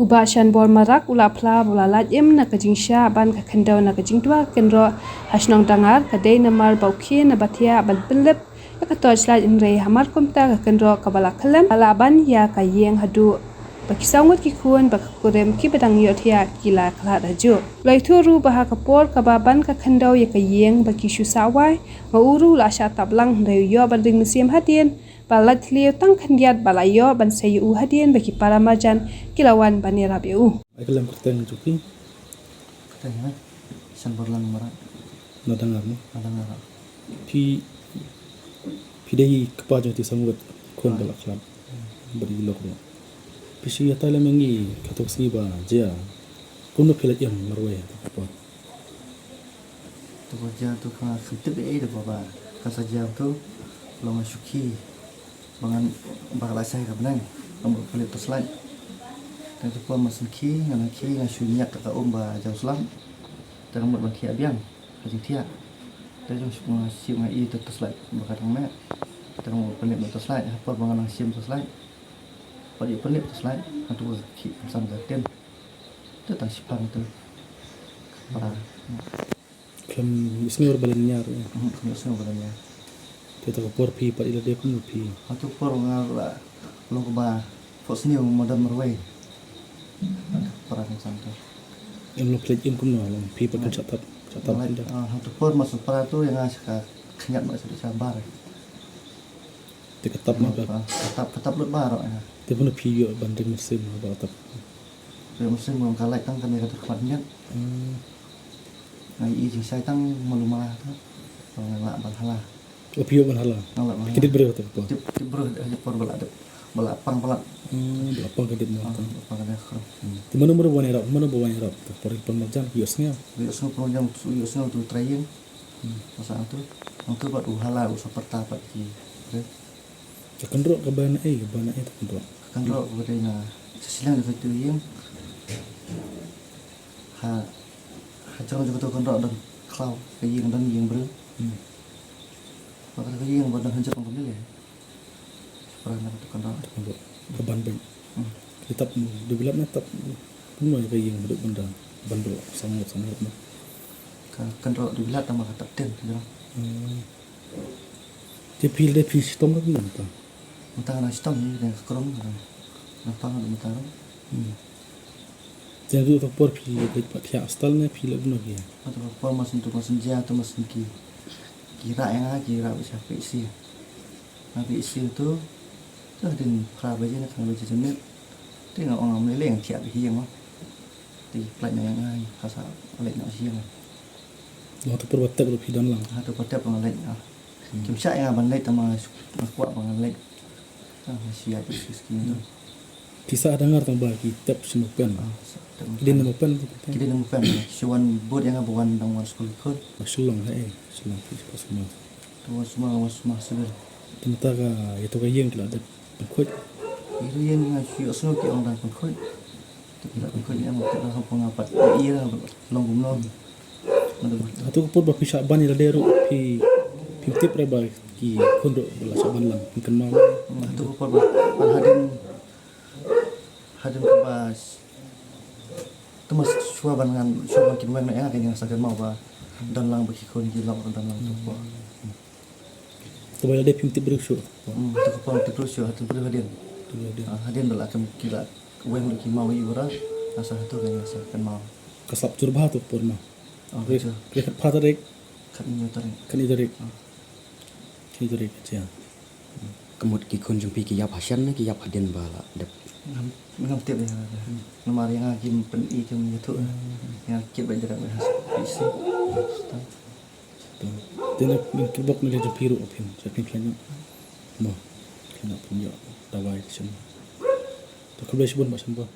Uba shan bor marak ula pla bola lajem na kajingsha ban ka khendau na kajingtwa kenro hasnong dangar kadai namar bauki na batia ban pelep ka torchlight in rei hamar komta ka kenro kabala khalam ala ban ya ka yeng hadu bakisawat ki khun bakurem ki badang yothia kila khala raju laithuru baha kapor kababan ka khendau ya ka yeng bakishu sawai mauru la sha tablang rei yo banding musim hadien balat liu tang khandiat balayo ban sayu hadien baki paramajan kilawan banera beu Akelam kerteng juki Tengah san berlang marak nadangar mo nadangara pi dai kepajo ti sangut kon balak klab beri lok mo pisi ya tala mengi katok si ba jia kuno kelat yang marwe apa tu kerja tu kena fitip de baba kasaja tu longa syuki bangan bakal asai ka benang ambil pelit tu slide dan tu pun masin ki ngana ki ngasunya ka ba jauh selam dan ambil baki abiang kajing tia dan semua siap ngai tu slide bakal mek dan ambil pelit tu slide apa bangan sim tu slide pada pelit tu slide antu ki sam gaten tu tak sipang tu para kam isnur balanyar semua balanya kita kapor pi pa ila de kun pi atau porong la long ba fosni modern marway para santo em lo kelat im kun no lang pi pa kan catat anda atau por masuk para tu yang asyik kenyat masuk di sabar te katap ma ba tetap lut bar te pun pi yo banding musim ba tap musim belum kalah tang kan kata kematnya ngai i jing sai tang malumah tu orang la balhala o pi yo ban hala kedit bre ta ko tip bro por balak pang balak apa kedit mo ta apa kada khro ti mana mana bo wan rap ta por pon majan yo snga yo semua program yo semua tu training masa itu untuk buat uhala usah pertapa ki ta kendro ka bana ta kendro kan ro bedanya sesilang de tu yang ha jangan juga tu kan ro dan klau ke yang dan yang ber maka ke yang bodan hancur kan ni pernah tu kan ro kendro ka ban ben kitab develop na tap pun mo ka yang beduk benda bandro sangat mo kan ro dibilat sama kata ten tu te pil de pil sitom ka bilang ta mentang na sistem ni dan krom nampak ada mentang jangan tu por pi de patia astal na pil abno ya atau por masin tu masin ja tu masin ki kira yang kira bisa isi nanti isi tu tu din pra baje na kan baje jenet tengok orang Malaysia yang tiap hiang mah di plan yang ai kasa lek nak hiang lo tu por batak lo pi dan lang atau patep orang lek kim sya yang ban lek tama kuat orang lek siap skin tu kisah dengar tang ba kitab semupen kidin mo pen kita nemu pen siwan buat yang abuan dangwan sekolah kod sulong sulong pi pas mo tu semua sebenarnya temata ka itu ka yang kala dat khoi itu yang ngaji osno ki orang dan khoi tidak khoi yang mau kita pengapat iya long gumno atau por ba pisah ban ila deru pi tip re ba ki kondo bala saban lang kan ma itu por hadin kebas tu mas suaban kinwen yang ada yang sagan mau ba dan lang bagi kon gilang dan lang tu po to ba de tip re shu tu ko tu pro shu hatu pro hadin bala kam kila wen ki mau ibra asa hatu kan asa kan mau kasap curba tu por ma re phata rek kan ni kan idare ya kemud ki kun jumpi ki yap hasan ki yap hadin bala dep ngam tiap ya nomor yang hakim pen i kem itu yang kit banyak bahas isi tena min kibok na de piru opin japin klanya mo kana punya dawai sen to kubla sibun ba